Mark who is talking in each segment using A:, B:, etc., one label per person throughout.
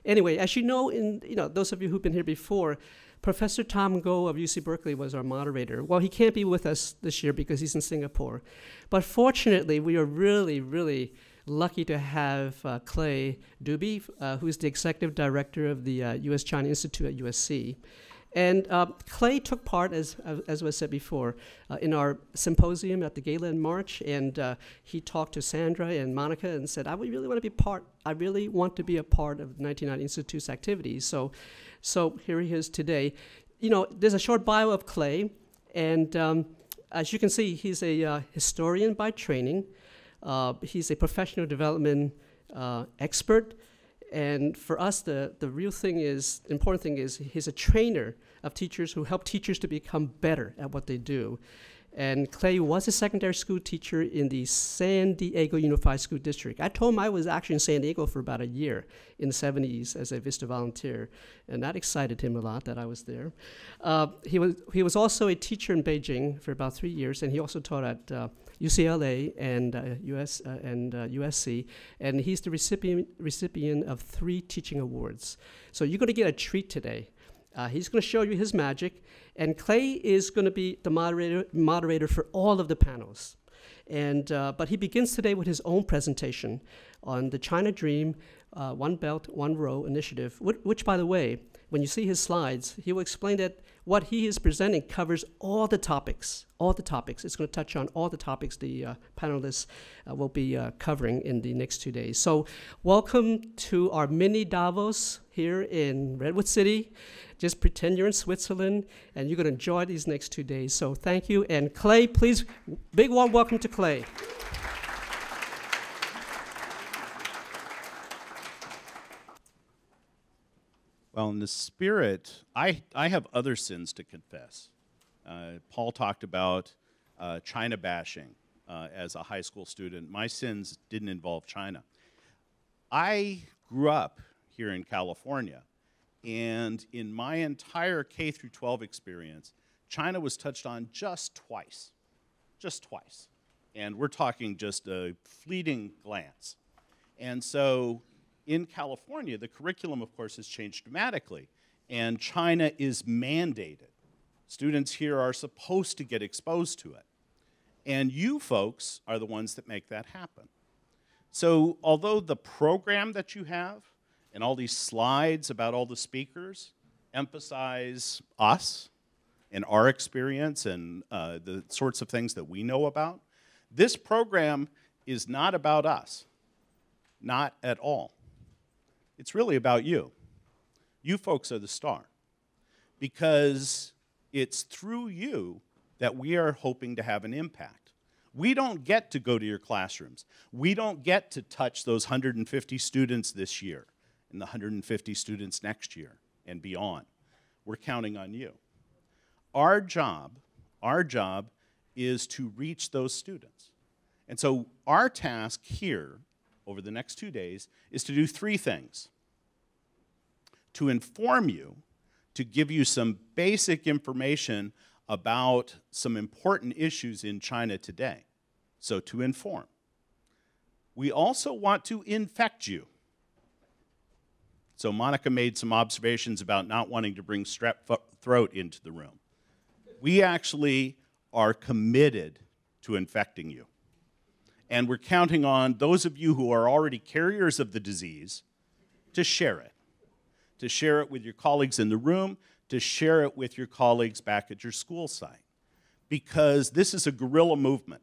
A: Anyway, as you know, those of you who've been here before, Professor Tom Goh of UC Berkeley was our moderator. Well, he can't be with us this year because he's in Singapore. But fortunately, we are really, really lucky to have Clay Dube, who's the executive director of the U.S.-China Institute at USC. And Clay took part, as was said before, in our symposium at the Gala in March, and he talked to Sandra and Monica and said, I really want to be a part of the 1990 Institute's activities. So here he is today. There's a short bio of Clay, and as you can see, he's a historian by training. He's a professional development expert. And for us, the important thing is he's a trainer of teachers who help teachers to become better at what they do. And Clay was a secondary school teacher in the San Diego Unified School District. I told him I was actually in San Diego for about a year in the 70s as a Vista volunteer, and that excited him a lot that I was there. He was also a teacher in Beijing for about 3 years, and he also taught at UCLA and USC, and he's the recipient of 3 teaching awards. So you're going to get a treat today. He's going to show you his magic, and Clay is going to be the moderator for all of the panels. But he begins today with his own presentation on the China Dream, One Belt, One Road initiative, which, by the way, when you see his slides, he will explain that what he is presenting covers all the topics. It's going to touch on all the topics the panelists will be covering in the next 2 days. So welcome to our mini Davos here in Redwood City. Just pretend you're in Switzerland, and you're going to enjoy these next 2 days. So thank you. And Clay, please, big warm welcome to Clay.
B: Well, in the spirit, I have other sins to confess. Paul talked about China bashing as a high school student. My sins didn't involve China. I grew up here in California, and in my entire K through 12 experience, China was touched on just twice. And we're talking just a fleeting glance. And so in California, the curriculum, of course, has changed dramatically, and China is mandated. Students here are supposed to get exposed to it. And you folks are the ones that make that happen. So although the program that you have and all these slides about all the speakers emphasize us and our experience and the sorts of things that we know about, this program is not about us, not at all. It's really about you. You folks are the star, because it's through you that we are hoping to have an impact. We don't get to go to your classrooms. We don't get to touch those 150 students this year and the 150 students next year and beyond. We're counting on you. Our job is to reach those students. And so our task here over the next 2 days is to do 3 things. To inform you, to give you some basic information about some important issues in China today. So to inform. We also want to infect you. So Monica made some observations about not wanting to bring strep throat into the room. We actually are committed to infecting you. And we're counting on those of you who are already carriers of the disease to share it. To share it with your colleagues in the room, to share it with your colleagues back at your school site. Because this is a guerrilla movement.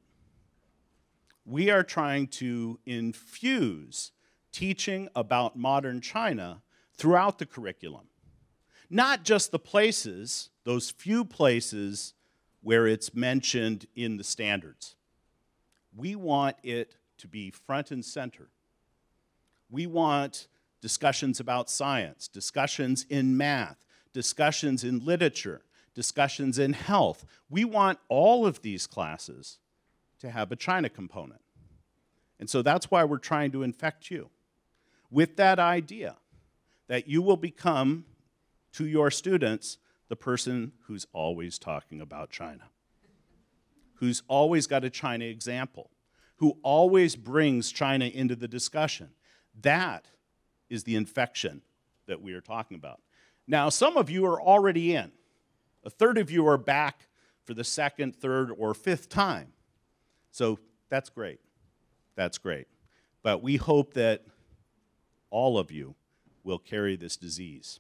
B: We are trying to infuse teaching about modern China throughout the curriculum. Not just the places, those few places where it's mentioned in the standards. We want it to be front and center. We want discussions about science, discussions in math, discussions in literature, discussions in health. We want all of these classes to have a China component. And so that's why we're trying to infect you with that idea that you will become, to your students, the person who's always talking about China, who's always got a China example, who always brings China into the discussion. That is the infection that we are talking about. Now, some of you are already in. A third of you are back for the second, third, or fifth time. So that's great. That's great. But we hope that all of you will carry this disease,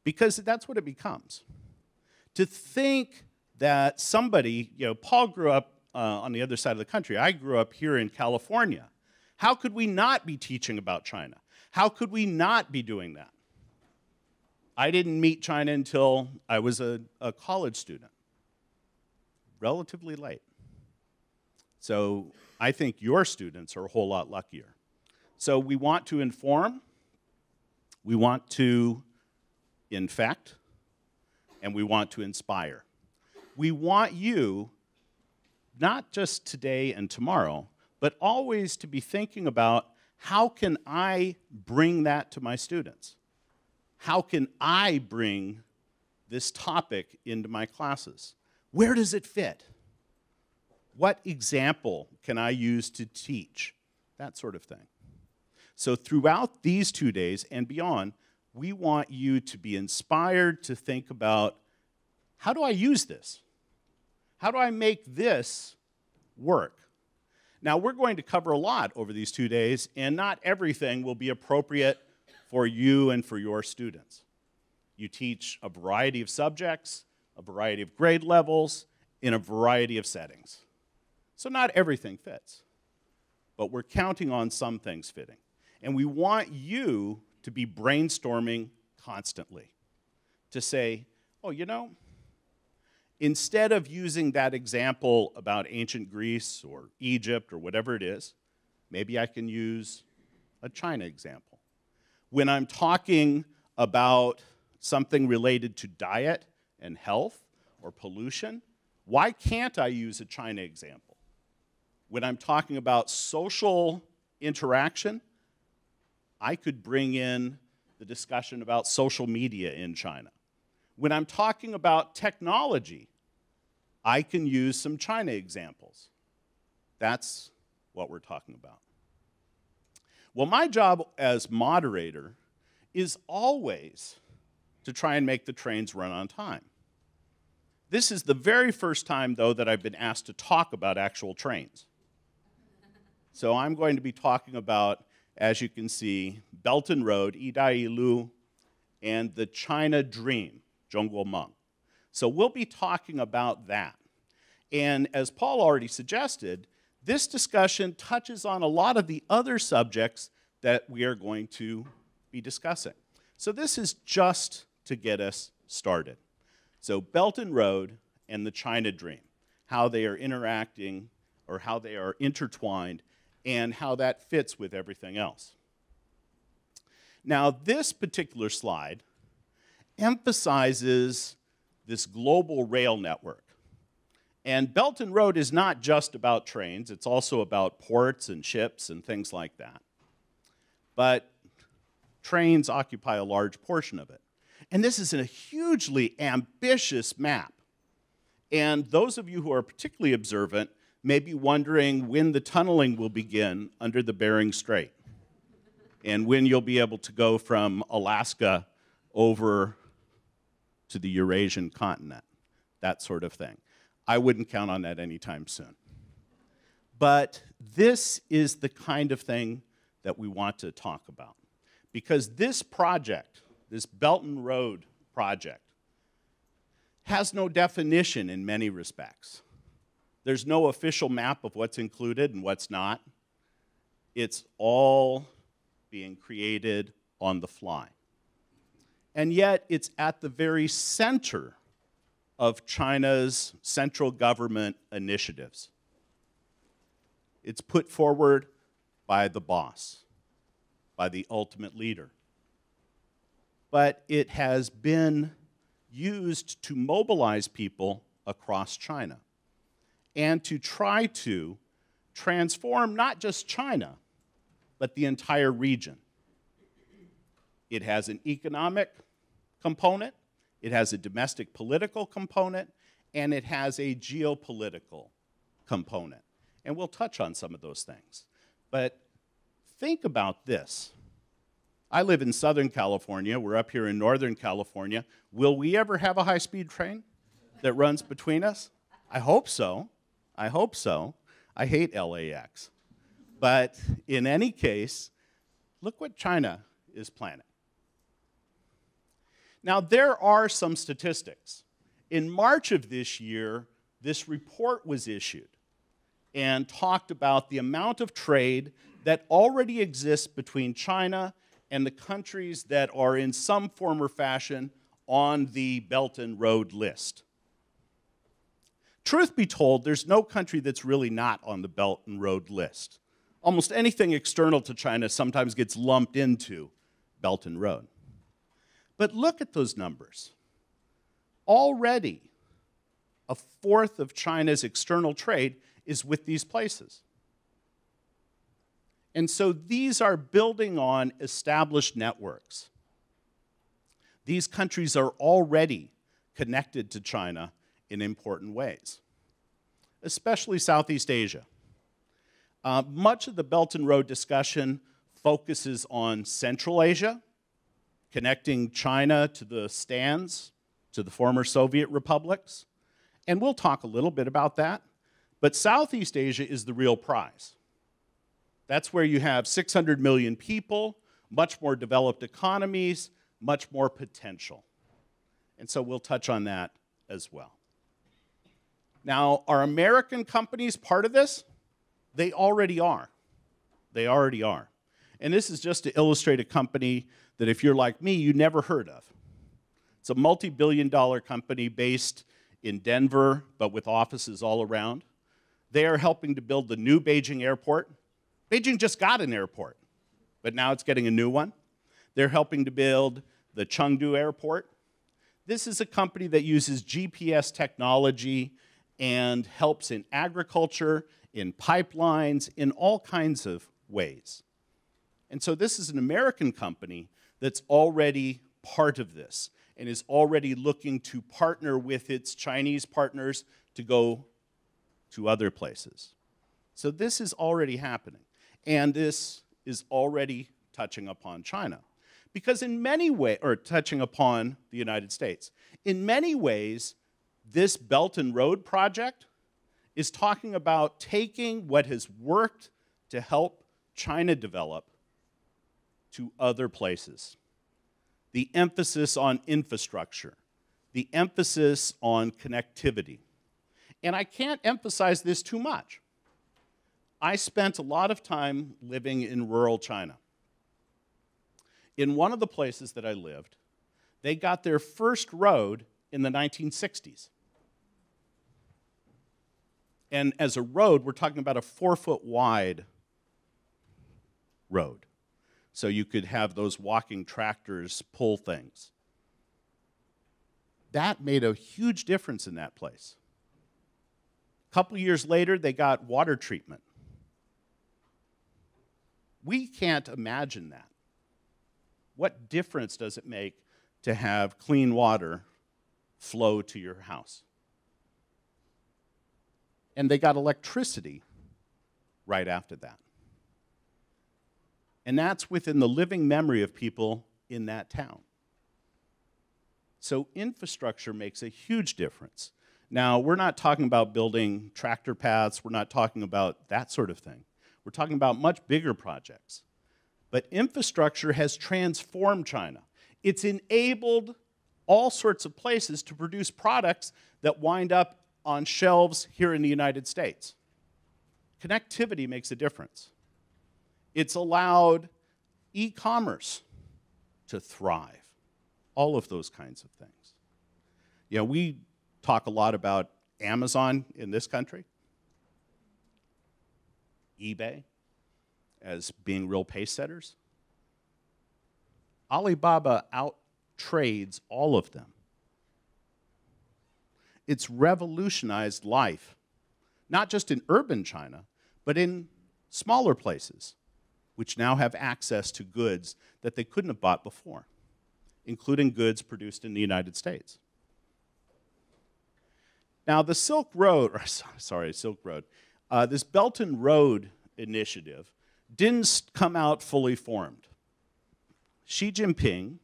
B: because that's what it becomes. To think that somebody, Paul grew up on the other side of the country. I grew up here in California. How could we not be teaching about China? How could we not be doing that? I didn't meet China until I was a college student, relatively late. So I think your students are a whole lot luckier. So we want to inform, we want to infect, and we want to inspire. We want you, not just today and tomorrow, but always to be thinking about, how can I bring that to my students? How can I bring this topic into my classes? Where does it fit? What example can I use to teach? That sort of thing. So throughout these 2 days and beyond, we want you to be inspired to think about, how do I use this? How do I make this work? Now, we're going to cover a lot over these 2 days, and not everything will be appropriate for you and for your students. You teach a variety of subjects, a variety of grade levels, in a variety of settings. So not everything fits, but we're counting on some things fitting. And we want you to be brainstorming constantly, to say, oh, instead of using that example about ancient Greece or Egypt or whatever it is, maybe I can use a China example. When I'm talking about something related to diet and health or pollution, why can't I use a China example? When I'm talking about social interaction, I could bring in the discussion about social media in China. When I'm talking about technology, I can use some China examples. That's what we're talking about. Well, my job as moderator is always to try and make the trains run on time. This is the very first time, though, that I've been asked to talk about actual trains. So I'm going to be talking about, as you can see, Belton Road, Yidailu, and the China Dream, Zhongguomeng. So we'll be talking about that. And as Paul already suggested, this discussion touches on a lot of the other subjects that we are going to be discussing. So this is just to get us started. So Belton Road and the China Dream, how they are interacting or how they are intertwined, and how that fits with everything else. Now, this particular slide emphasizes this global rail network. And Belton Road is not just about trains, it's also about ports and ships and things like that. But trains occupy a large portion of it. And this is a hugely ambitious map. And those of you who are particularly observant may be wondering when the tunneling will begin under the Bering Strait, and when you'll be able to go from Alaska over to the Eurasian continent, that sort of thing. I wouldn't count on that anytime soon. But this is the kind of thing that we want to talk about, because this project, this Belton Road project, has no definition in many respects. There's no official map of what's included and what's not. It's all being created on the fly. And yet, it's at the very center of China's central government initiatives. It's put forward by the boss, by the ultimate leader. But it has been used to mobilize people across China and to try to transform not just China, but the entire region. It has an economic component, it has a domestic political component, and it has a geopolitical component. And we'll touch on some of those things. But think about this. I live in Southern California. We're up here in Northern California. Will we ever have a high-speed train that runs between us? I hope so. I hope so. I hate LAX. But in any case, look what China is planning. Now, there are some statistics. In March of this year, this report was issued and talked about the amount of trade that already exists between China and the countries that are in some form or fashion on the Belton Road list. Truth be told, there's no country that's really not on the Belton Road list. Almost anything external to China sometimes gets lumped into Belton Road. But look at those numbers. Already, a fourth of China's external trade is with these places. And so these are building on established networks. These countries are already connected to China in important ways, especially Southeast Asia. Much of the Belt and Road discussion focuses on Central Asia, connecting China to the stands, to the former Soviet republics. And we'll talk a little bit about that. But Southeast Asia is the real prize. That's where you have 600 million people, much more developed economies, much more potential. And so we'll touch on that as well. Now, are American companies part of this? They already are. They already are. And this is just to illustrate a company that if you're like me, you never heard of. It's a multi-billion-dollar company based in Denver, but with offices all around. They are helping to build the new Beijing airport. Beijing just got an airport, but now it's getting a new one. They're helping to build the Chengdu airport. This is a company that uses GPS technology and helps in agriculture, in pipelines, in all kinds of ways. And so this is an American company that's already part of this and is already looking to partner with its Chinese partners to go to other places. So this is already happening. And this is already touching upon China. Because in many ways, or touching upon the United States, in many ways, this Belt and Road project is talking about taking what has worked to help China develop to other places. The emphasis on infrastructure, the emphasis on connectivity. And I can't emphasize this too much. I spent a lot of time living in rural China. In one of the places that I lived, they got their first road in the 1960s. And as a road, we're talking about a 4-foot wide road. So you could have those walking tractors pull things. That made a huge difference in that place. A couple years later, they got water treatment. We can't imagine that. What difference does it make to have clean water flow to your house? And they got electricity right after that. And that's within the living memory of people in that town. So infrastructure makes a huge difference. Now, we're not talking about building tractor paths. We're not talking about that sort of thing. We're talking about much bigger projects. But infrastructure has transformed China. It's enabled all sorts of places to produce products that wind up on shelves here in the United States. Connectivity makes a difference. It's allowed e-commerce to thrive. All of those kinds of things. You know, we talk a lot about Amazon in this country, eBay as being real pace setters. Alibaba outtrades all of them. It's revolutionized life, not just in urban China, but in smaller places, which now have access to goods that they couldn't have bought before, including goods produced in the United States. Now, the Silk Road, this Belt and Road initiative didn't come out fully formed. Xi Jinping,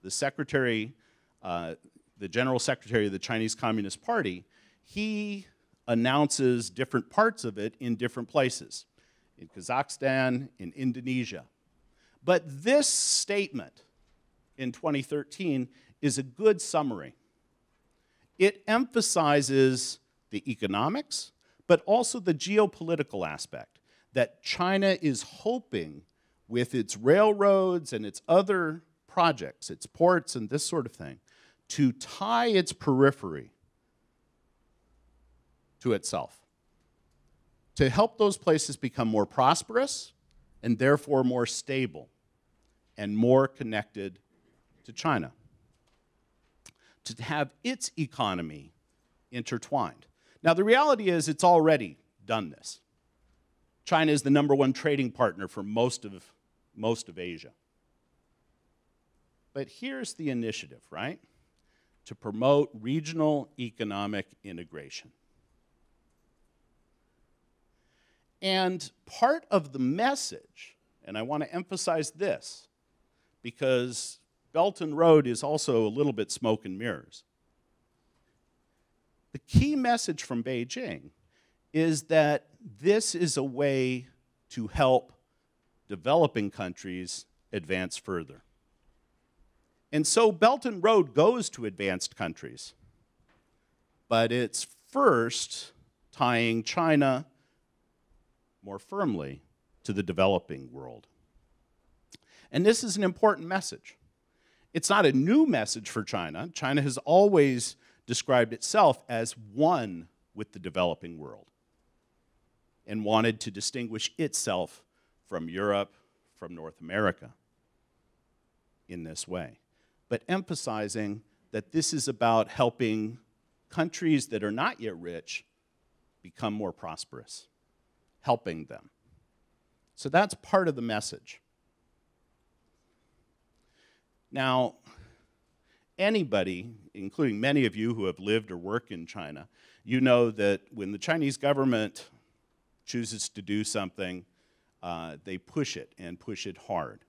B: the secretary, the general secretary of the Chinese Communist Party, he announces different parts of it in different places, in Kazakhstan, in Indonesia. But this statement in 2013 is a good summary. It emphasizes the economics, but also the geopolitical aspect, that China is hoping with its railroads and its other projects, its ports and this sort of thing, to tie its periphery to itself, to help those places become more prosperous and therefore more stable and more connected to China, to have its economy intertwined. Now, the reality is it's already done this. China is the #1 trading partner for most of Asia. But here's the initiative, right? To promote regional economic integration. And part of the message, and I want to emphasize this, because Belton Road is also a little bit smoke and mirrors. The key message from Beijing is that this is a way to help developing countries advance further. And so Belton Road goes to advanced countries, but it's first tying China more firmly to the developing world. And this is an important message. It's not a new message for China. China has always described itself as one with the developing world and wanted to distinguish itself from Europe, from North America in this way, but emphasizing that this is about helping countries that are not yet rich become more prosperous, helping them. So that's part of the message. Now, anybody, including many of you who have lived or worked in China, you know that when the Chinese government chooses to do something, they push it and push it hard.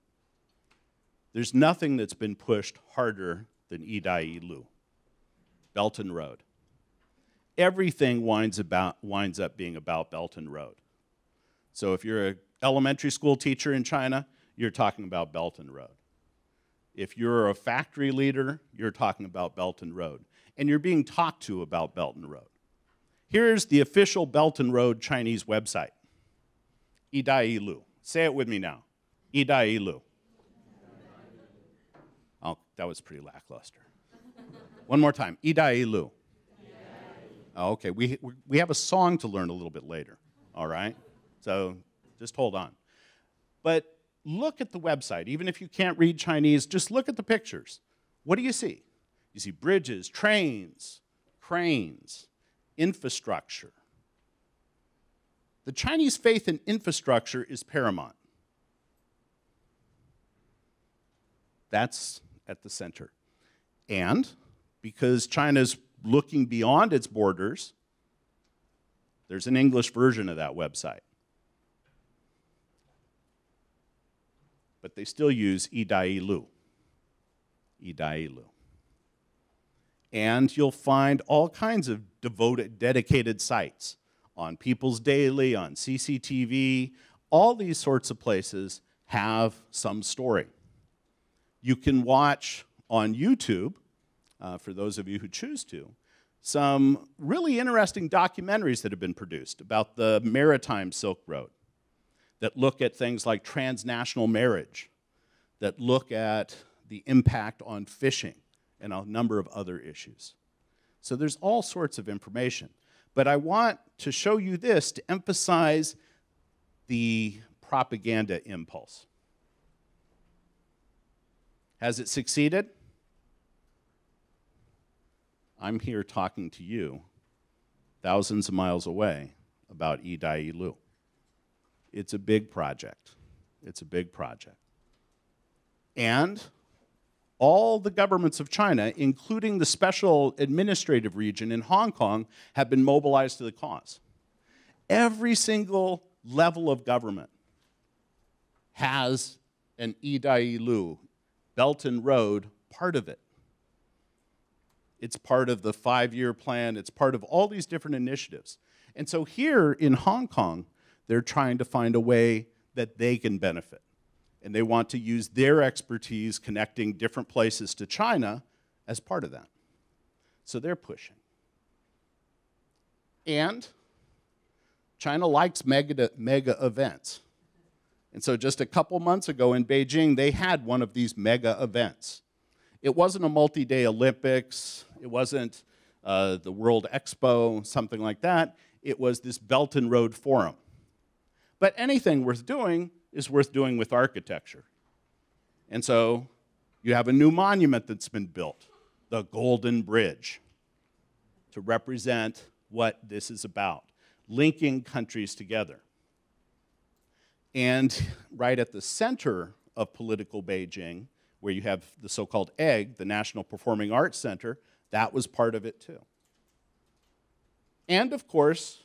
B: There's nothing that's been pushed harder than Idai-Lu, Belton Road. Everything winds up being about Belton Road. So if you're an elementary school teacher in China, you're talking about Belton Road. If you're a factory leader, you're talking about Belton Road. And you're being talked to about Belton Road. Here's the official Belton Road Chinese website, Idai-Lu. Say it with me now, Idai-Lu. Oh, that was pretty lackluster. One more time, Idai-Lu. Oh, okay, we have a song to learn a little bit later, all right? So just hold on. But look at the website. Even if you can't read Chinese, just look at the pictures. What do you see? You see bridges, trains, cranes, infrastructure. The Chinese faith in infrastructure is paramount. That's at the center. And because China's looking beyond its borders, there's an English version of that website. But they still use Idai-Lu. Idai-Lu. And you'll find all kinds of dedicated sites on People's Daily, on CCTV. All these sorts of places have some story. You can watch on YouTube, for those of you who choose to, some really interesting documentaries that have been produced about the Maritime Silk Road, that look at things like transnational marriage, that look at the impact on fishing and a number of other issues. So there's all sorts of information. But I want to show you this to emphasize the propaganda impulse. Has it succeeded? I'm here talking to you thousands of miles away about Idai-Lu. It's a big project. It's a big project. And all the governments of China, including the special administrative region in Hong Kong, have been mobilized to the cause. Every single level of government has an Idai-Lu Belton Road part of it. It's part of the 5-year plan. It's part of all these different initiatives. And so here in Hong Kong, they're trying to find a way that they can benefit. And they want to use their expertise connecting different places to China as part of that. So they're pushing. And China likes mega events. And so just a couple months ago in Beijing, they had one of these mega events. It wasn't a multi-day Olympics. It wasn't the World Expo, something like that. It was this Belton Road Forum. But anything worth doing is worth doing with architecture. And so you have a new monument that's been built, the Golden Bridge, to represent what this is about, linking countries together. And right at the center of political Beijing, where you have the so-called EGG, the National Performing Arts Center, that was part of it too. And of course,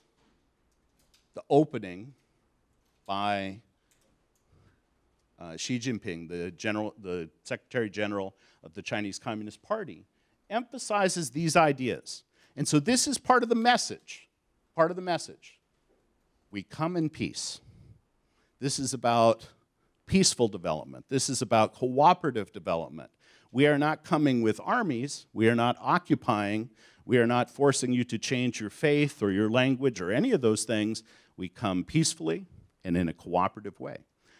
B: the opening by Xi Jinping, the Secretary General of the Chinese Communist Party, emphasizes these ideas. And so this is part of the message. Part of the message. We come in peace. This is about peaceful development. This is about cooperative development. We are not coming with armies. We are not occupying. We are not forcing you to change your faith or your language or any of those things. We come peacefully and in a cooperative way.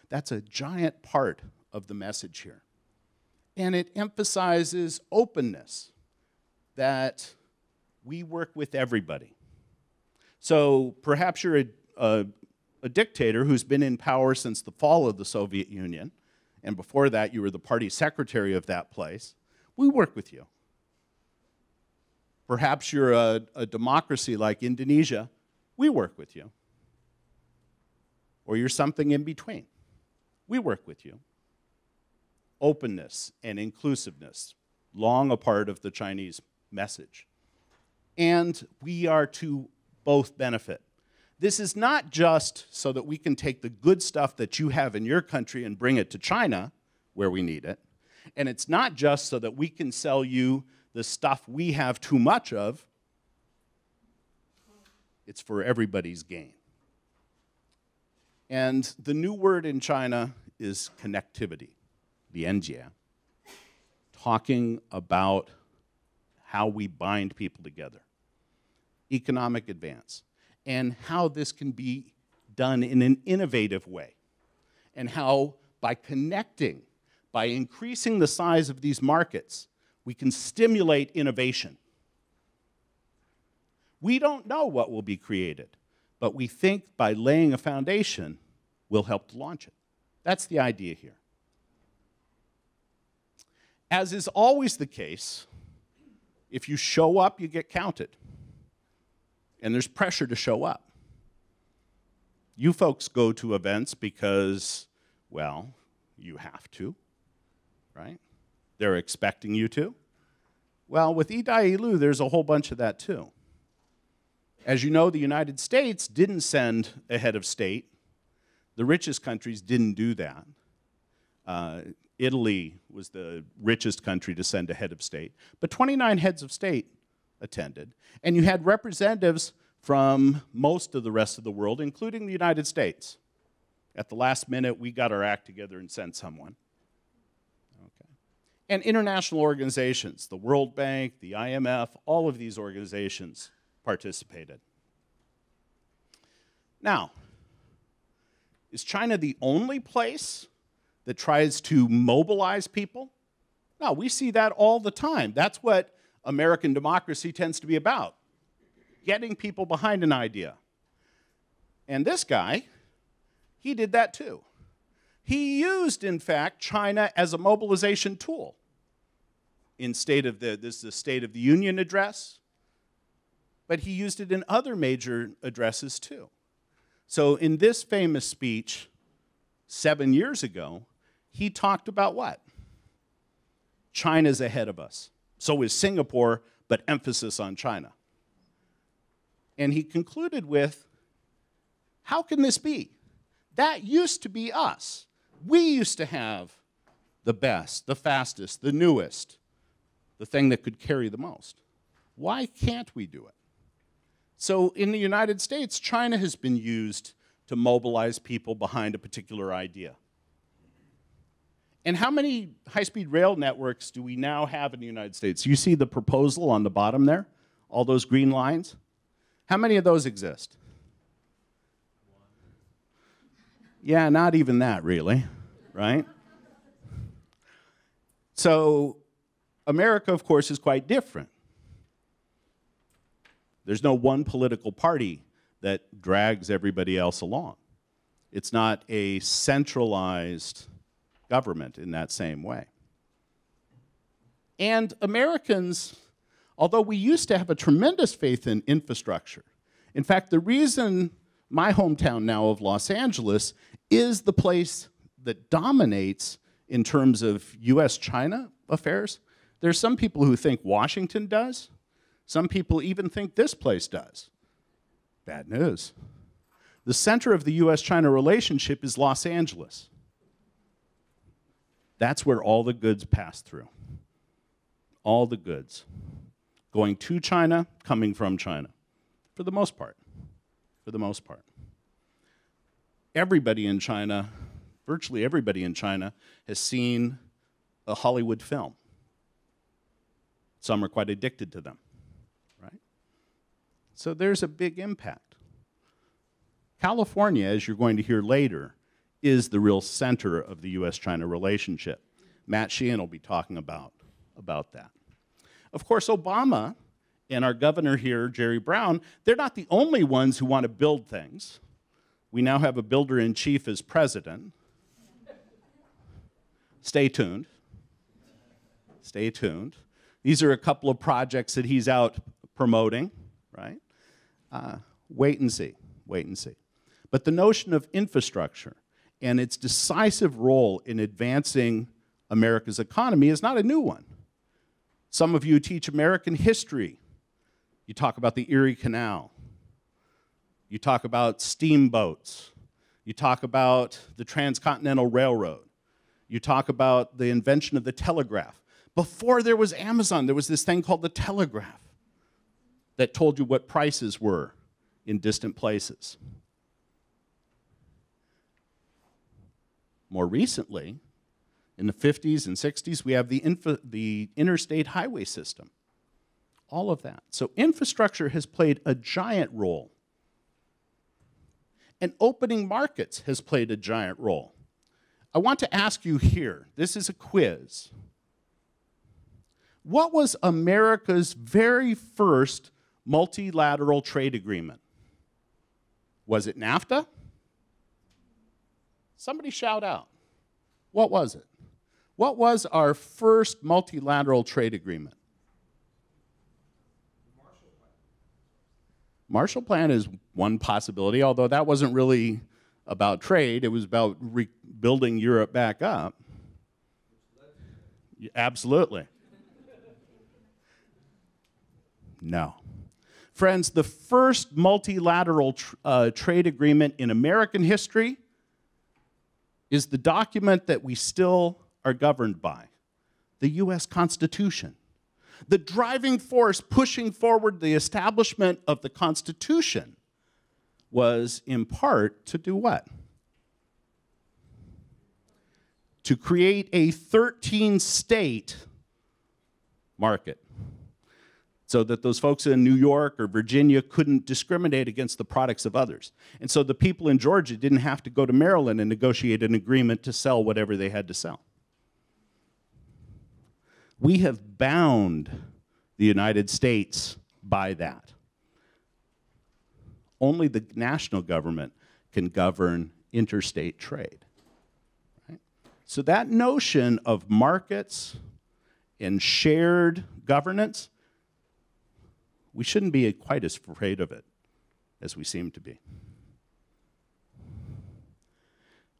B: That's a giant part of the message here. And it emphasizes openness, that we work with everybody. So perhaps you're a dictator who's been in power since the fall of the Soviet Union, and before that you were the party secretary of that place. We work with you. Perhaps you're a democracy like Indonesia. We work with you. Or you're something in between. We work with you. Openness and inclusiveness, long a part of the Chinese message. And we are to both benefit. This is not just so that we can take the good stuff that you have in your country and bring it to China, where we need it. And it's not just so that we can sell you the stuff we have too much of. It's for everybody's gain. And the new word in China is connectivity, lianjie, talking about how we bind people together, economic advance, and how this can be done in an innovative way, and how by connecting, by increasing the size of these markets, we can stimulate innovation. We don't know what will be created, but we think by laying a foundation, we'll help to launch it. That's the idea here. As is always the case, if you show up, you get counted. And there's pressure to show up. You folks go to events because, well, you have to, right? They're expecting you to. Well, with Idailu, there's a whole bunch of that too. As you know, the United States didn't send a head of state. The richest countries didn't do that. Italy was the richest country to send a head of state. But 29 heads of state attended. And you had representatives from most of the rest of the world, including the United States. At the last minute, we got our act together and sent someone. Okay. And international organizations, the World Bank, the IMF, all of these organizations participated. Now, is China the only place that tries to mobilize people? No, we see that all the time. That's what American democracy tends to be about, getting people behind an idea. And this guy, he did that too. He used, in fact, China as a mobilization tool. This is the State of the Union address, but he used it in other major addresses too. So in this famous speech 7 years ago, he talked about what? China's ahead of us. So is Singapore, but emphasis on China. And he concluded with, how can this be? That used to be us. We used to have the best, the fastest, the newest, the thing that could carry the most. Why can't we do it? So in the United States, China has been used to mobilize people behind a particular idea. And how many high-speed rail networks do we now have in the United States? You see the proposal on the bottom there, all those green lines? How many of those exist? Yeah, not even that, really, right? So America, of course, is quite different. There's no one political party that drags everybody else along. It's not a centralized government in that same way. And Americans, although we used to have a tremendous faith in infrastructure, in fact, the reason my hometown now of Los Angeles is the place that dominates in terms of US-China affairs. There's some people who think Washington does. Some people even think this place does. Bad news. The center of the US-China relationship is Los Angeles. That's where all the goods pass through. All the goods. Going to China, coming from China. For the most part. For the most part. Everybody in China, virtually everybody in China, has seen a Hollywood film. Some are quite addicted to them, right? So there's a big impact. California, as you're going to hear later, is the real center of the US-China relationship. Matt Sheehan will be talking about that. Of course, Obama and our governor here, Jerry Brown, they're not the only ones who want to build things. We now have a builder-in-chief as president. Stay tuned. Stay tuned. These are a couple of projects that he's out promoting, right? Wait and see, wait and see. But the notion of infrastructure and its decisive role in advancing America's economy is not a new one. Some of you teach American history. You talk about the Erie Canal. You talk about steamboats. You talk about the Transcontinental Railroad. You talk about the invention of the telegraph. Before there was Amazon, there was this thing called the telegraph that told you what prices were in distant places. More recently, in the 50s and 60s, we have the interstate highway system. All of that. So infrastructure has played a giant role. And opening markets has played a giant role. I want to ask you here, this is a quiz. What was America's very first multilateral trade agreement? Was it NAFTA? Somebody shout out. What was it? What was our first multilateral trade agreement? Marshall Plan is one possibility, although that wasn't really about trade. It was about rebuilding Europe back up. Absolutely. No. Friends, the first multilateral trade agreement in American history is the document that we still are governed by, the U.S. Constitution. The driving force pushing forward the establishment of the Constitution was in part to do what? To create a 13-state market so that those folks in New York or Virginia couldn't discriminate against the products of others. And so the people in Georgia didn't have to go to Maryland and negotiate an agreement to sell whatever they had to sell. We have bound the United States by that. Only the national government can govern interstate trade. Right? So that notion of markets and shared governance, we shouldn't be quite as afraid of it as we seem to be.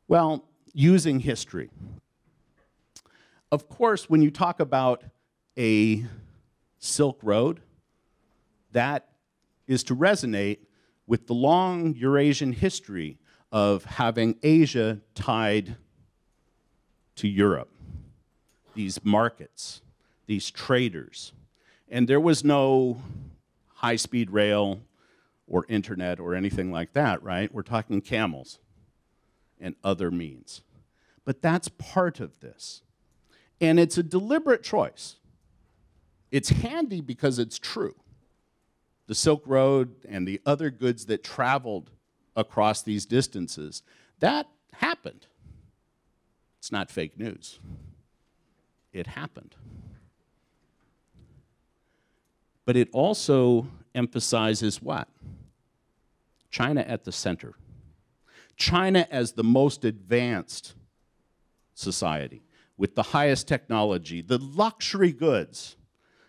B: Well, using history. Of course, when you talk about a Silk Road, that is to resonate with the long Eurasian history of having Asia tied to Europe. these markets, these traders. And there was no high-speed rail or internet or anything like that, right? We're talking camels and other means. But that's part of this. And it's a deliberate choice. It's handy because it's true. The Silk Road and the other goods that traveled across these distances, that happened. It's not fake news. It happened. But it also emphasizes what? China at the center. China as the most advanced society with the highest technology, the luxury goods.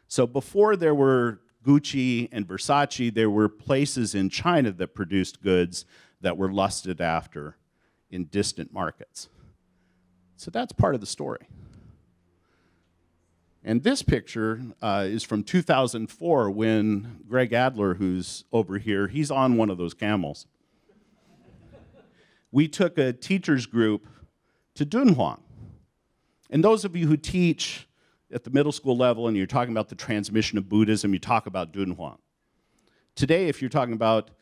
B: So before there were Gucci and Versace, there were places in China that produced goods that were lusted after in distant markets. So that's part of the story. And this picture is from 2004 when Greg Adler, who's over here, he's on one of those camels. We took a teachers group to Dunhuang. And those of you who teach at the middle school level and you're talking about the transmission of Buddhism, you talk about Dunhuang. Today, if you're talking about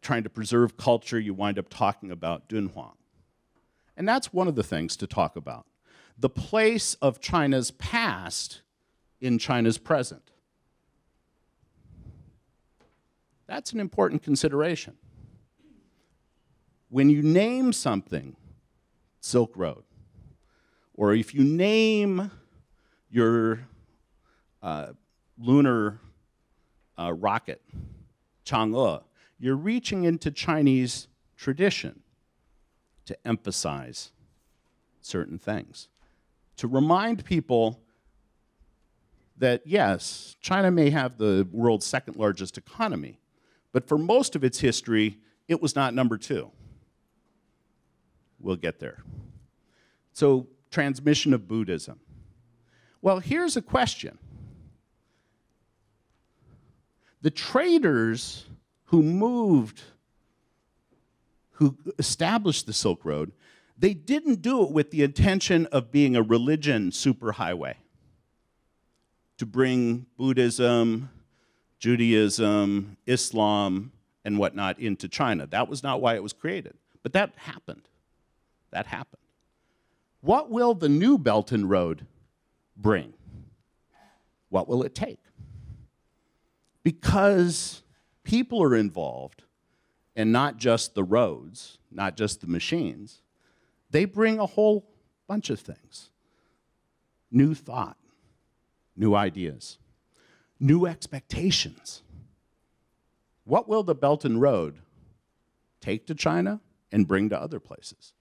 B: trying to preserve culture, you wind up talking about Dunhuang. And that's one of the things to talk about. The place of China's past in China's present. That's an important consideration. When you name something Silk Road, or if you name your lunar rocket Chang'e, you're reaching into Chinese tradition to emphasize certain things. To remind people that, yes, China may have the world's second largest economy, but for most of its history, it was not number 2. We'll get there. So, transmission of Buddhism. Well, here's a question. The traders who established the Silk Road, they didn't do it with the intention of being a religion superhighway, to bring Buddhism, Judaism, Islam, and whatnot into China. That was not why it was created. But that happened. That happened. What will the new Belton Road bring? What will it take? Because people are involved, and not just the roads, not just the machines, they bring a whole bunch of things. New thought, new ideas, new expectations. What will the Belton Road take to China and bring to other places?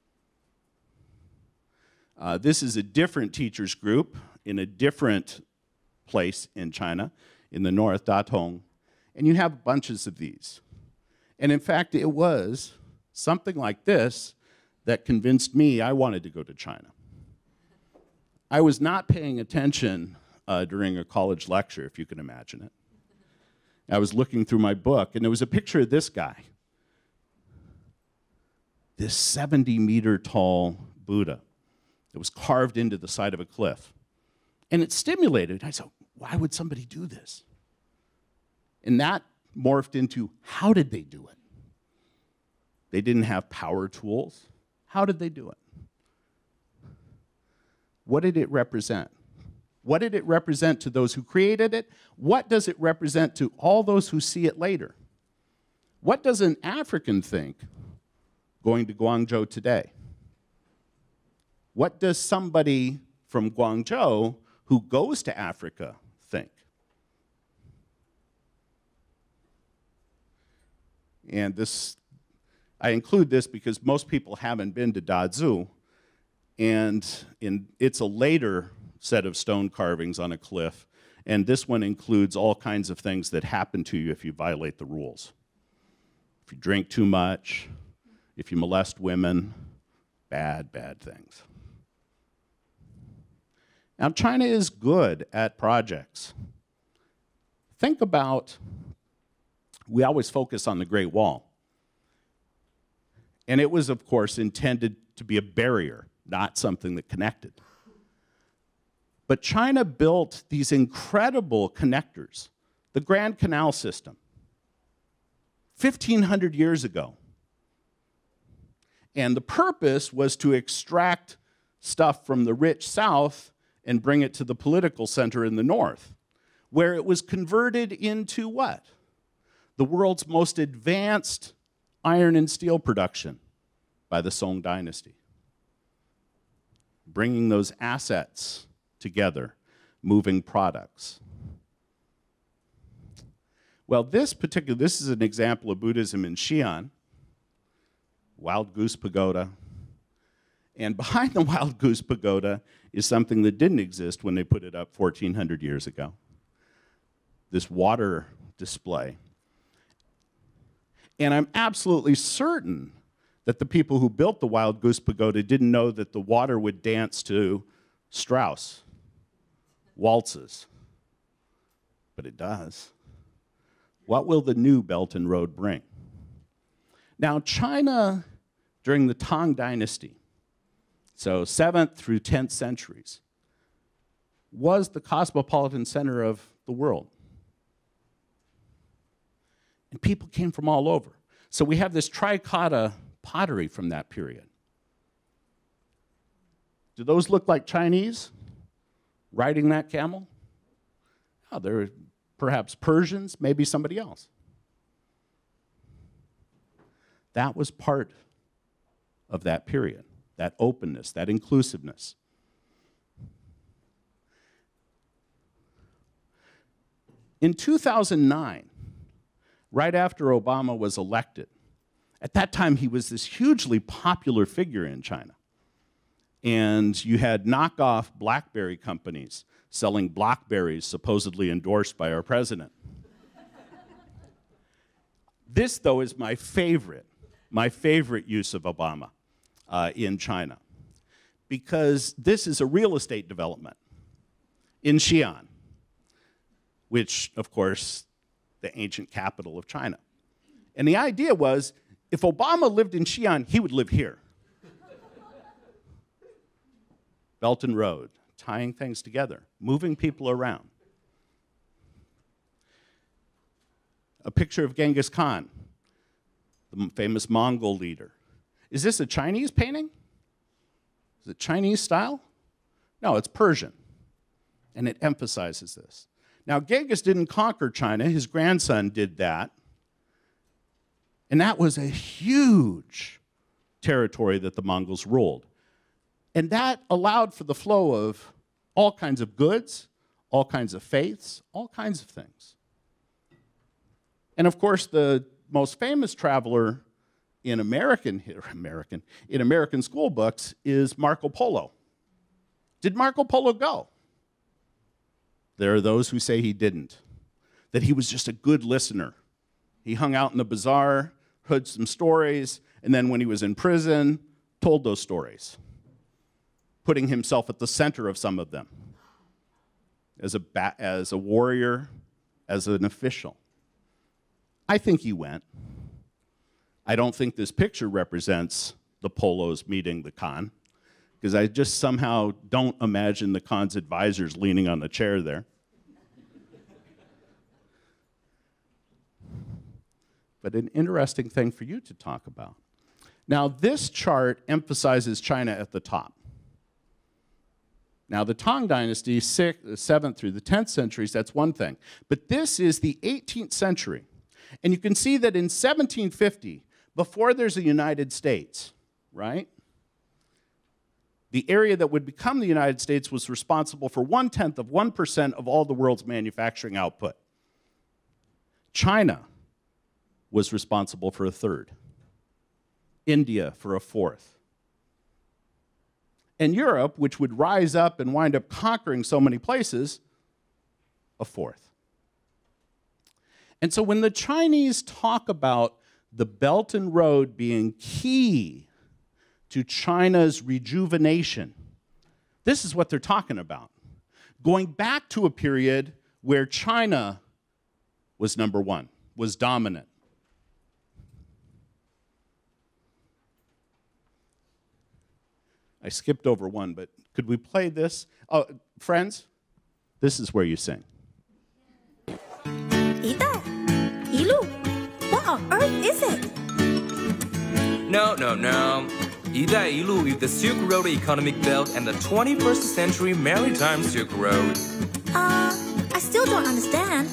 B: This is a different teachers group in a different place in China, in the north, Datong, and you have bunches of these. And in fact, it was something like this that convinced me I wanted to go to China. I was not paying attention during a college lecture, if you can imagine it. I was looking through my book, and there was a picture of this guy, this 70-meter tall Buddha that was carved into the side of a cliff. And it stimulated. I said, why would somebody do this? And that morphed into, how did they do it? They didn't have power tools. How did they do it? What did it represent? What did it represent to those who created it? What does it represent to all those who see it later? What does an African think going to Guangzhou today? What does somebody from Guangzhou who goes to Africa think? And this, I include this because most people haven't been to Dazhu, and it's a later set of stone carvings on a cliff, and this one includes all kinds of things that happen to you if you violate the rules. If you drink too much, if you molest women, bad, bad things. Now, China is good at projects. Think about, we always focus on the Great Wall. And it was, of course, intended to be a barrier, not something that connected. But China built these incredible connectors, the Grand Canal system, 1,500 years ago. And the purpose was to extract stuff from the rich south and bring it to the political center in the north, where it was converted into what? The world's most advanced iron and steel production by the Song dynasty. Bringing those assets together, moving products. Well, this is an example of Buddhism in Xi'an, Wild Goose Pagoda. And behind the Wild Goose Pagoda is something that didn't exist when they put it up 1,400 years ago. This water display. And I'm absolutely certain that the people who built the Wild Goose Pagoda didn't know that the water would dance to Strauss waltzes. But it does. What will the new Belton Road bring? Now, China, during the Tang Dynasty, so 7th through 10th centuries, was the cosmopolitan center of the world. And people came from all over. So we have this terracotta pottery from that period. Do those look like Chinese riding that camel? Oh, they're perhaps Persians, maybe somebody else. That was part of that period, that openness, that inclusiveness. In 2009, right after Obama was elected, at that time he was this hugely popular figure in China. And you had knockoff BlackBerry companies selling Blackberries supposedly endorsed by our president. This, though, is my favorite use of Obama in China, because this is a real estate development in Xi'an, which, of course, the ancient capital of China. And the idea was, if Obama lived in Xi'an, he would live here. Belton Road, tying things together, moving people around. A picture of Genghis Khan, the famous Mongol leader. Is this a Chinese painting? Is it Chinese style? No, it's Persian. And it emphasizes this. Now, Genghis didn't conquer China. His grandson did that. And that was a huge territory that the Mongols ruled. And that allowed for the flow of all kinds of goods, all kinds of faiths, all kinds of things. And of course, the most famous traveler in American school books is Marco Polo. Did Marco Polo go? There are those who say he didn't, that he was just a good listener. He hung out in the bazaar, heard some stories, and then when he was in prison, told those stories, putting himself at the center of some of them, as a warrior, as an official. I think he went. I don't think this picture represents the Polos meeting the Khan, because I just somehow don't imagine the Khan's advisors leaning on the chair there. But an interesting thing for you to talk about. Now, this chart emphasizes China at the top. Now, the Tang Dynasty, 7th through the 10th centuries, that's one thing. But this is the 18th century. And you can see that in 1750, before there's a United States, right? The area that would become the United States was responsible for 1/10 of 1% of all the world's manufacturing output. China was responsible for 1/3. India for 1/4. And Europe, which would rise up and wind up conquering so many places, 1/4. And so when the Chinese talk about the Belton Road being key to China's rejuvenation, this is what they're talking about. Going back to a period where China was number one, was dominant. I skipped over one, but could we play this? Oh, friends, this is where you sing.
C: 一带一路 What on earth is it?
D: No. 一带一路 is the Silk Road economic belt and the 21st century maritime Silk Road.
C: I still don't understand.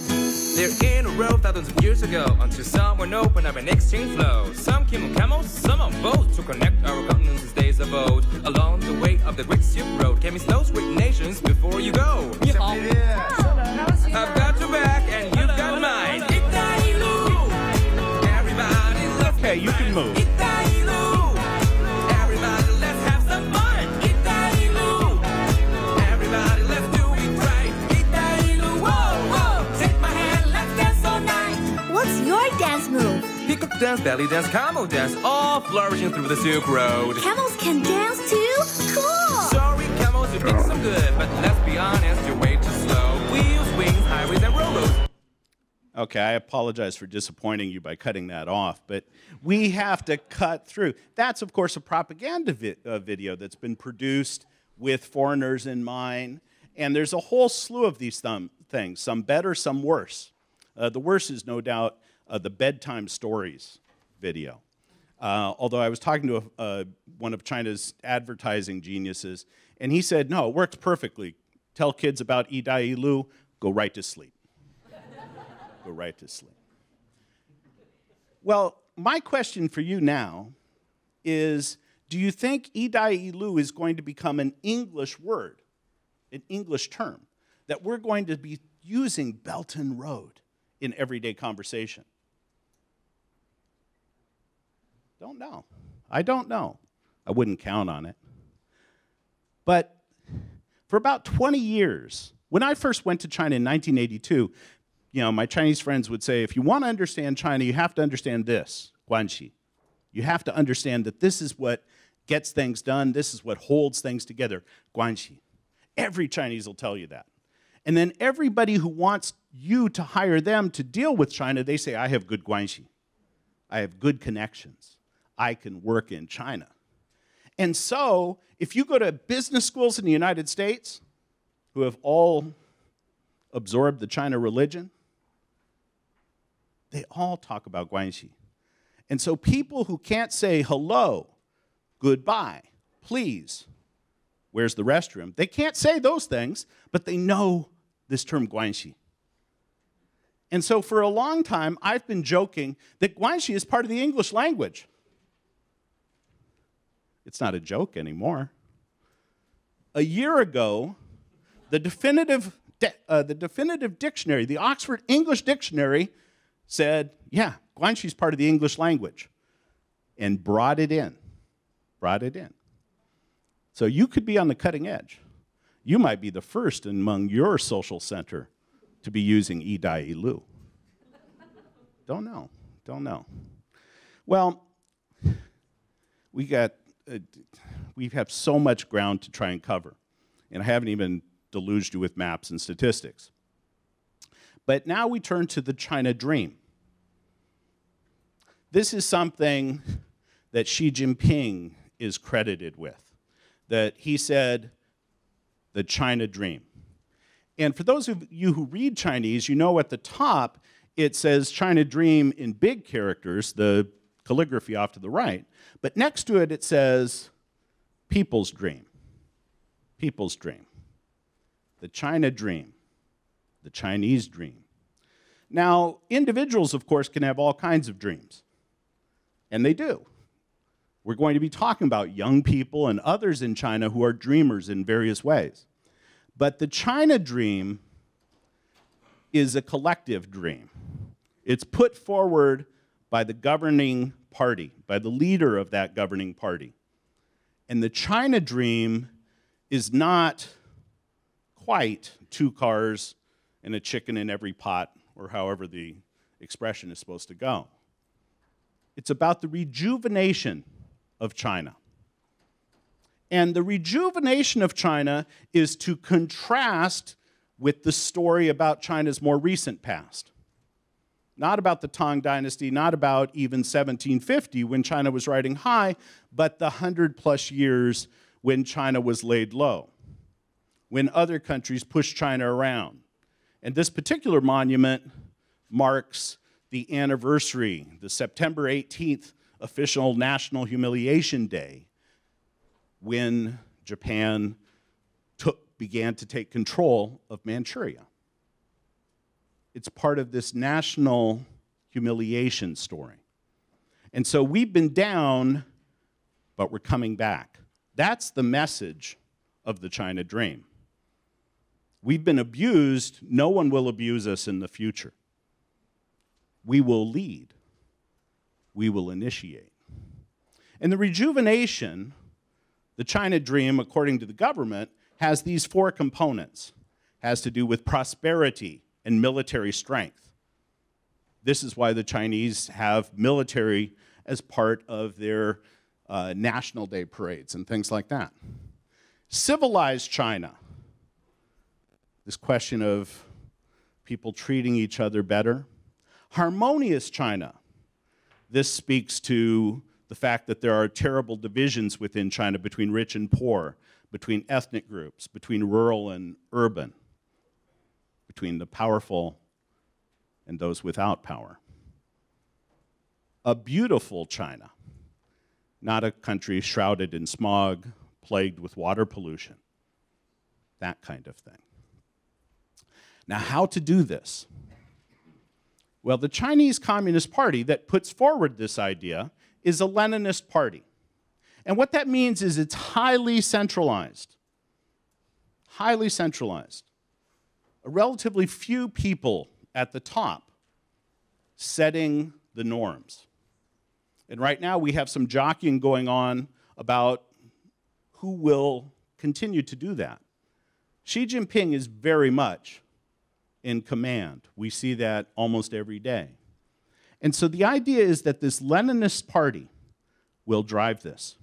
D: They're in a road thousands of years ago until someone opened up an exchange flow. Some came on camels, some on boats to connect our continents as days of old. Along the way of the Great Silk Road came those great nations before you go. I've got your back and you've got mine. 一带一路 Everybody let's
B: Okay, you can move.
D: 一带一路 Everybody let's have some fun. 一带一路 Everybody let's do it right. 一带一路 Whoa, take my hand, let's dance all night.
C: What's your dance move?
D: Peacock dance, belly dance, camel dance, all flourishing through the Silk Road.
C: Camels can dance too? Cool!
D: Sorry, camels, you think some good, but let's be honest, you're way too slow. Wheels, wings, highways, and rollers.
B: Okay, I apologize for disappointing you by cutting that off, but we have to cut through. That's, of course, a propaganda video that's been produced with foreigners in mind, and there's a whole slew of these things, some better, some worse. The worst is no doubt the bedtime stories video. Although I was talking to one of China's advertising geniuses, and he said, no, it works perfectly. Tell kids about 一带一路, go right to sleep. Go right to sleep. Well, my question for you now is, do you think 一带一路 is going to become an English word, an English term, that we're going to be using Belton Road in everyday conversation? Don't know. I don't know. I wouldn't count on it. But for about 20 years, when I first went to China in 1982, my Chinese friends would say, if you want to understand China, you have to understand this, guanxi. You have to understand that this is what gets things done, this is what holds things together, guanxi. Every Chinese will tell you that. And then everybody who wants you to hire them to deal with China, they say, I have good guanxi. I have good connections. I can work in China. And so, if you go to business schools in the United States, who have all absorbed the China religion, they all talk about guanxi. And so people who can't say hello, goodbye, please, where's the restroom, they can't say those things, but they know this term guanxi. And so for a long time, I've been joking that guanxi is part of the English language. It's not a joke anymore. A year ago, the definitive dictionary, the Oxford English Dictionary, said, yeah, guanxi is part of the English language, and brought it in. So you could be on the cutting edge. You might be the first among your social center to be using 一带一路. Don't know. Well, we have so much ground to try and cover, and I haven't even deluged you with maps and statistics. But now we turn to the China dream. This is something that Xi Jinping is credited with, that he said, the China dream. And for those of you who read Chinese, you know at the top it says China dream in big characters, the calligraphy off to the right, but next to it, it says people's dream. People's dream. The China dream. The Chinese dream. Now, individuals, of course, can have all kinds of dreams. And they do. We're going to be talking about young people and others in China who are dreamers in various ways. But the China dream is a collective dream. It's put forward by the governing party, by the leader of that governing party. And the China dream is not quite 2 cars and a chicken in every pot, or however the expression is supposed to go. It's about the rejuvenation of China. And the rejuvenation of China is to contrast with the story about China's more recent past. Not about the Tang Dynasty, not about even 1750 when China was riding high, but the 100+ years when China was laid low, when other countries pushed China around. And this particular monument marks the anniversary, the September 18th official National Humiliation Day, when Japan began to take control of Manchuria. It's part of this national humiliation story. And so we've been down, but we're coming back. That's the message of the China Dream. We've been abused. No one will abuse us in the future. We will lead. We will initiate. And the rejuvenation, the China Dream, according to the government, has these 4 components. Has to do with prosperity and military strength. This is why the Chinese have military as part of their National Day parades and things like that. Civilized China. This question of people treating each other better. Harmonious China. This speaks to the fact that there are terrible divisions within China between rich and poor, between ethnic groups, between rural and urban, between the powerful and those without power. A beautiful China, not a country shrouded in smog, plagued with water pollution, that kind of thing. Now, how to do this? Well, the Chinese Communist Party that puts forward this idea is a Leninist party. And what that means is it's highly centralized. Highly centralized. A relatively few people at the top setting the norms. And right now we have some jockeying going on about who will continue to do that. Xi Jinping is very much in command. We see that almost every day. And so the idea is that this Leninist party will drive this.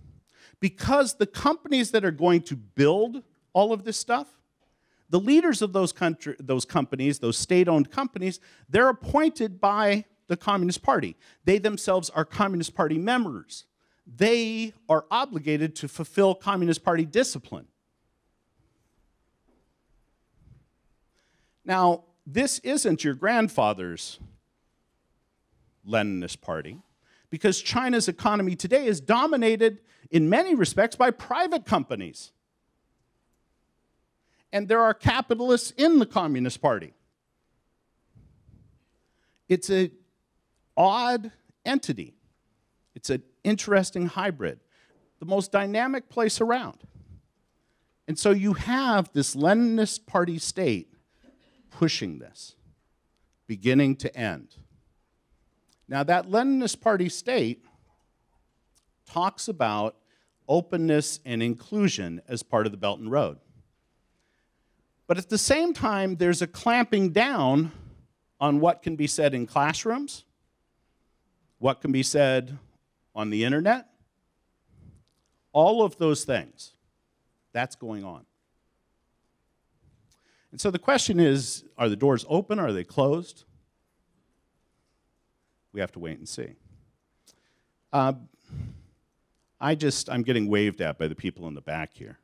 B: Because the companies that are going to build all of this stuff, the leaders of those companies, those state-owned companies, they're appointed by the Communist Party. They themselves are Communist Party members. They are obligated to fulfill Communist Party discipline. Now, this isn't your grandfather's Leninist party, because China's economy today is dominated in many respects by private companies. And there are capitalists in the Communist Party. It's an odd entity. It's an interesting hybrid, the most dynamic place around. And so you have this Leninist party state pushing this, beginning to end. Now, that Leninist party state talks about openness and inclusion as part of the Belton Road. But at the same time, there's a clamping down on what can be said in classrooms, what can be said on the internet, all of those things. That's going on. And so the question is, are the doors open? Are they closed? We have to wait and see. I'm getting waved at by the people in the back here.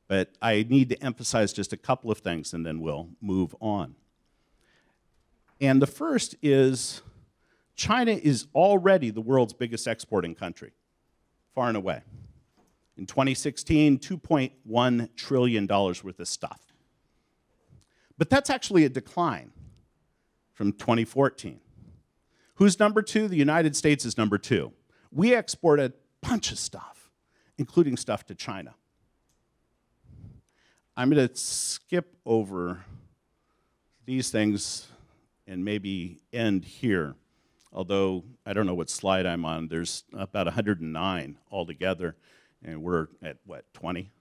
B: But I need to emphasize just a couple of things, and then we'll move on. And the first is, China is already the world's biggest exporting country, far and away. In 2016, $2.1 trillion worth of stuff. But that's actually a decline from 2014. Who's number 2? The United States is number 2. We export a bunch of stuff, including stuff to China. I'm going to skip over these things and maybe end here, although I don't know what slide I'm on. There's about 109 altogether, and we're at, what, 20?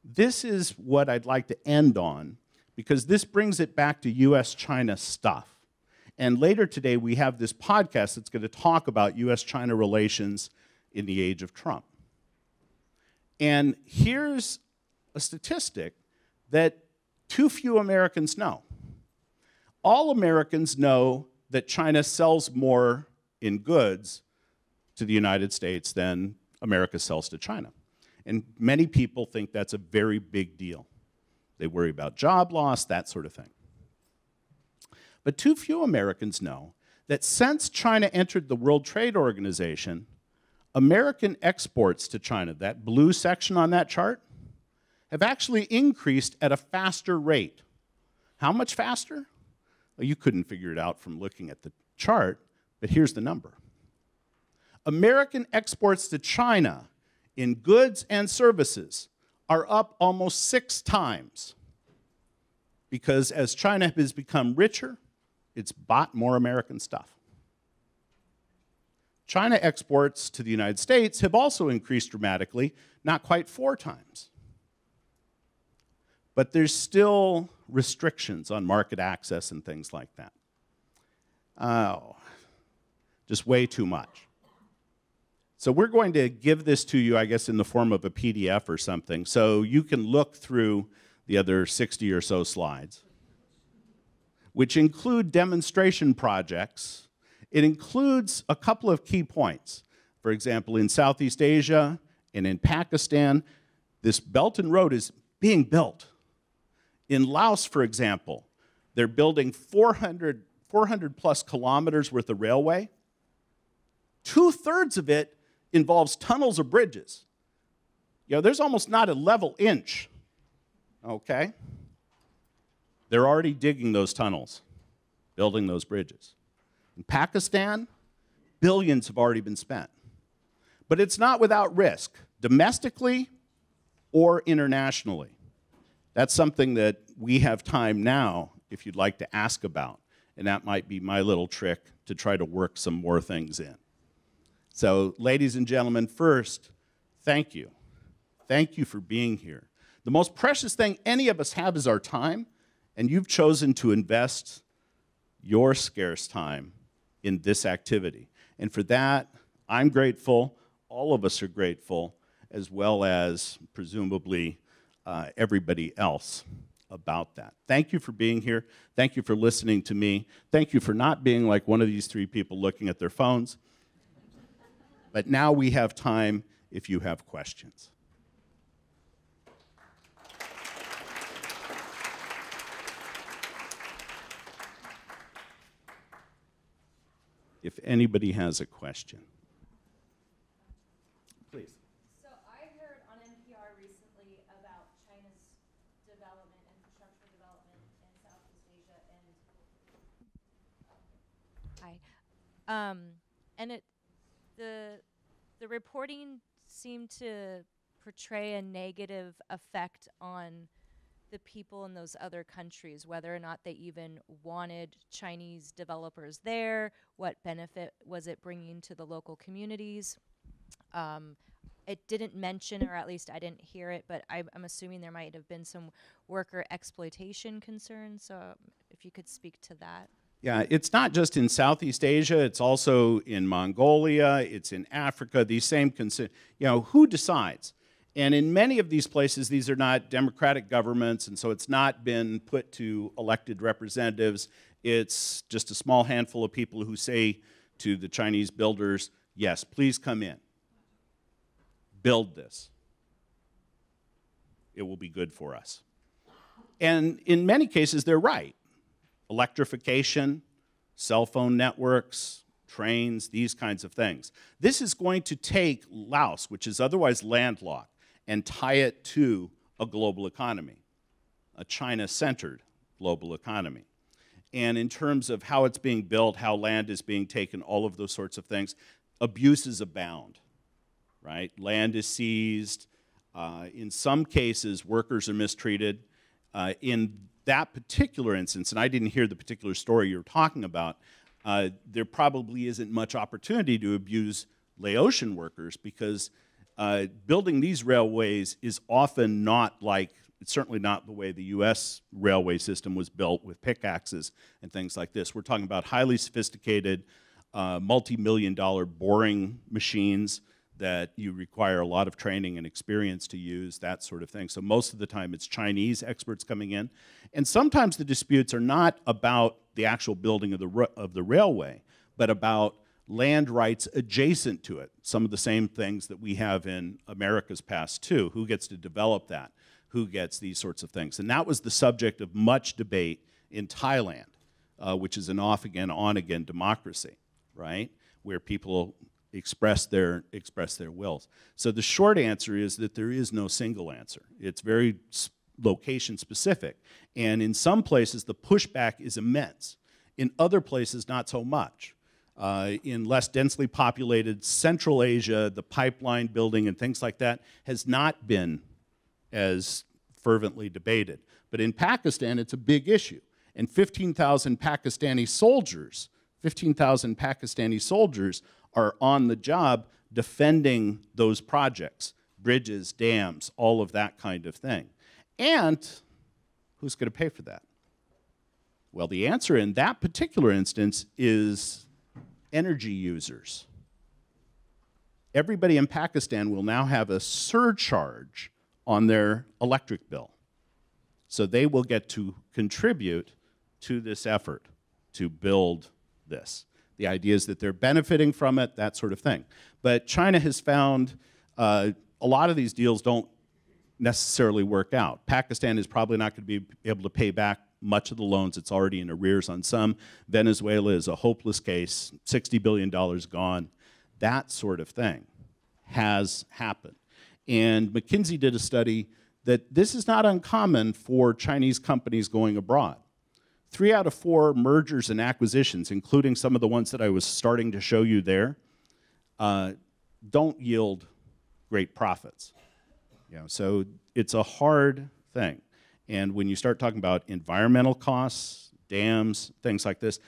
B: This is what I'd like to end on, because this brings it back to U.S.-China stuff. And later today, we have this podcast that's going to talk about U.S.-China relations in the age of Trump. And here's a statistic that too few Americans know. All Americans know that China sells more in goods to the United States than America sells to China. And many people think that's a very big deal. They worry about job loss, that sort of thing. But too few Americans know that since China entered the World Trade Organization, American exports to China, that blue section on that chart, have actually increased at a faster rate. How much faster? Well, you couldn't figure it out from looking at the chart, but here's the number. American exports to China in goods and services are up almost 6 times, because as China has become richer, it's bought more American stuff. China exports to the United States have also increased dramatically, not quite 4 times. But there's still restrictions on market access and things like that. Oh, just way too much. So we're going to give this to you, I guess, in the form of a PDF or something, so you can look through the other 60 or so slides, which include demonstration projects. It includes a couple of key points. For example, in Southeast Asia and in Pakistan, this Belton Road is being built. In Laos, for example, they're building 400 plus kilometers worth of railway. 2/3 of it involves tunnels or bridges. You know, there's almost not a level inch, okay? They're already digging those tunnels, building those bridges. In Pakistan, billions have already been spent. But it's not without risk, domestically or internationally. That's something that we have time now, if you'd like to ask about, and that might be my little trick to try to work some more things in. So, ladies and gentlemen, first, thank you. Thank you for being here. The most precious thing any of us have is our time, and you've chosen to invest your scarce time in this activity. And for that, I'm grateful. All of us are grateful, as well as, presumably, everybody else about that. Thank you for being here. Thank you for listening to me. Thank you for not being like one of these 3 people looking at their phones. But now we have time if you have questions. If anybody has a question. Please.
E: So I heard on NPR recently about China's development, infrastructure development in Southeast Asia, and the reporting seemed to portray a negative effect on the people in those other countries, whether or not they even wanted Chinese developers there, what benefit was it bringing to the local communities. It didn't mention, or at least I didn't hear it, but I'm assuming there might have been some worker exploitation concerns, so if you could speak to that.
B: Yeah, it's not just in Southeast Asia, it's also in Mongolia, it's in Africa, these same concerns. You know, who decides? And in many of these places, these are not democratic governments, and so it's not been put to elected representatives. It's just a small handful of people who say to the Chinese builders, yes, please come in. Build this. It will be good for us. And in many cases, they're right. Electrification, cell phone networks, trains, these kinds of things. This is going to take Laos, which is otherwise landlocked, and tie it to a global economy, a China-centered global economy. And in terms of how it's being built, how land is being taken, all of those sorts of things, abuses abound, right? Land is seized. In some cases, workers are mistreated. In that particular instance, and I didn't hear the particular story you're talking about, there probably isn't much opportunity to abuse Laotian workers because building these railways is often not like, it's certainly not the way the US railway system was built with pickaxes and things like this. We're talking about highly sophisticated, multi-million-dollar boring machines that you require a lot of training and experience to use, that sort of thing. So most of the time it's Chinese experts coming in. And sometimes the disputes are not about the actual building of the railway, but about land rights adjacent to it. Some of the same things that we have in America's past too. Who gets to develop that? Who gets these sorts of things? And that was the subject of much debate in Thailand, which is an off-again, on-again democracy, right? Where people express their wills. So the short answer is that there is no single answer. It's very location specific. And in some places, the pushback is immense. In other places, not so much. In less densely populated Central Asia, the pipeline building and things like that has not been as fervently debated. But in Pakistan, it's a big issue. And 15,000 Pakistani soldiers are on the job defending those projects, bridges, dams, all of that kind of thing. And who's going to pay for that? Well, the answer in that particular instance is energy users. Everybody in Pakistan will now have a surcharge on their electric bill. So they will get to contribute to this effort to build this. The idea is that they're benefiting from it, that sort of thing. But China has found a lot of these deals don't necessarily work out. Pakistan is probably not going to be able to pay back much of the loans. It's already in arrears on some. Venezuela is a hopeless case, $60 billion gone. That sort of thing has happened. And McKinsey did a study that this is not uncommon for Chinese companies going abroad. 3 out of 4 mergers and acquisitions, including some of the ones that I was starting to show you there, don't yield great profits. So it's a hard thing. And when you start talking about environmental costs, dams, things like this,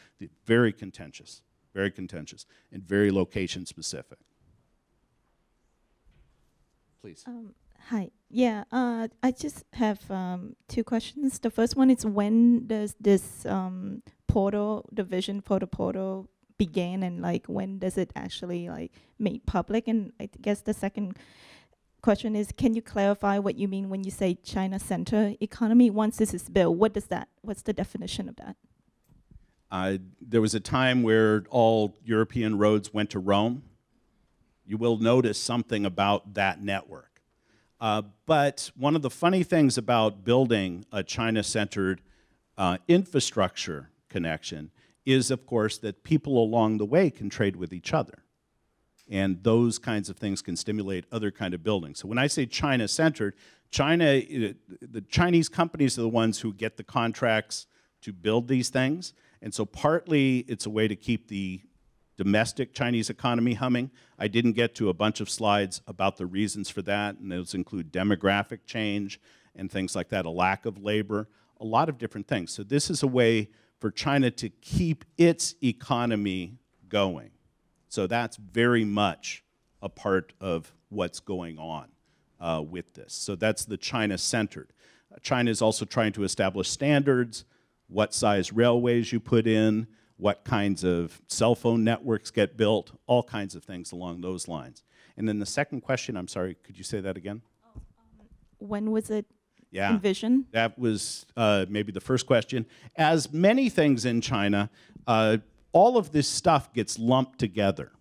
B: very contentious, and very location specific. Please.
F: Hi. Yeah, I just have 2 questions. The first one is, when does this portal, the vision for the portal, begin, and like when does it actually like made public? And I guess the second question is, can you clarify what you mean when you say China-centered economy? Once this is built, what does that? What's the definition of that?
B: There was a time where all European roads went to Rome. You will notice something about that network. But one of the funny things about building a China-centered infrastructure connection is, of course, that people along the way can trade with each other. And those kinds of things can stimulate other kind of buildings. So when I say China-centered, the Chinese companies are the ones who get the contracts to build these things. And so partly it's a way to keep the domestic Chinese economy humming. I didn't get to a bunch of slides about the reasons for that, and those include demographic change and things like that, a lack of labor, a lot of different things. So this is a way for China to keep its economy going. So that's very much a part of what's going on with this. So that's the China-centered. China is also trying to establish standards, what size railways you put in, what kinds of cell phone networks get built, all kinds of things along those lines. And then the second question, I'm sorry, could you say that again?
F: When was it envisioned?
B: That was maybe the first question. As many things in China, all of this stuff gets lumped together.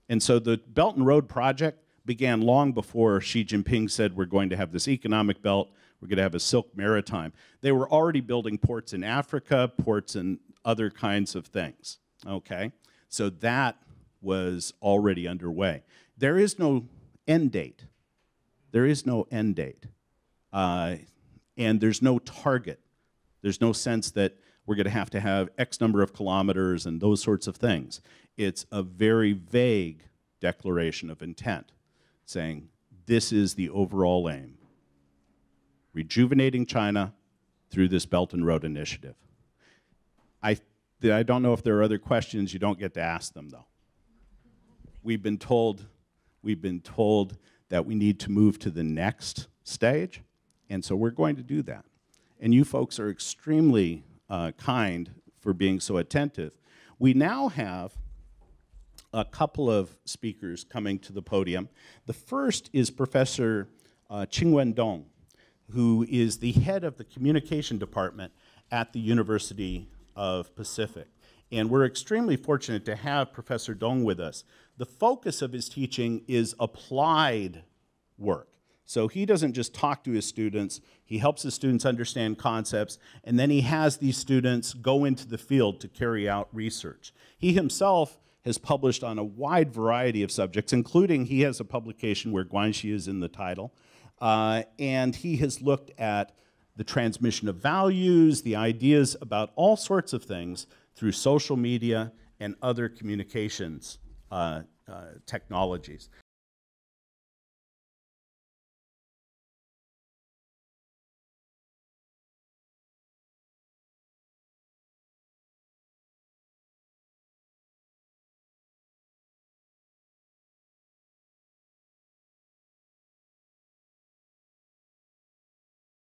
B: And so the Belt and Road project began long before Xi Jinping said we're going to have this economic belt, we're going to have a Silk Maritime. They were already building ports in Africa, ports in other kinds of things, okay? So that was already underway. There is no end date. There is no end date. And there's no target. There's no sense that we're going to have X number of kilometers and those sorts of things. It's a very vague declaration of intent, saying this is the overall aim. Rejuvenating China through this Belt and Road Initiative. I don't know if there are other questions. You don't get to ask them, though. We've been told that we need to move to the next stage, and so we're going to do that. And you folks are extremely kind for being so attentive. We now have a couple of speakers coming to the podium. The first is Professor Qingwen Dong, who is the head of the communication department at the University of Pacific. And we're extremely fortunate to have Professor Dong with us. The focus of his teaching is applied work. So he doesn't just talk to his students, he helps his students understand concepts, and then he has these students go into the field to carry out research. He himself has published on a wide variety of subjects, including he has a publication where Guanxi is in the title, and he has looked at the transmission of values, the ideas about all sorts of things through social media and other communications technologies.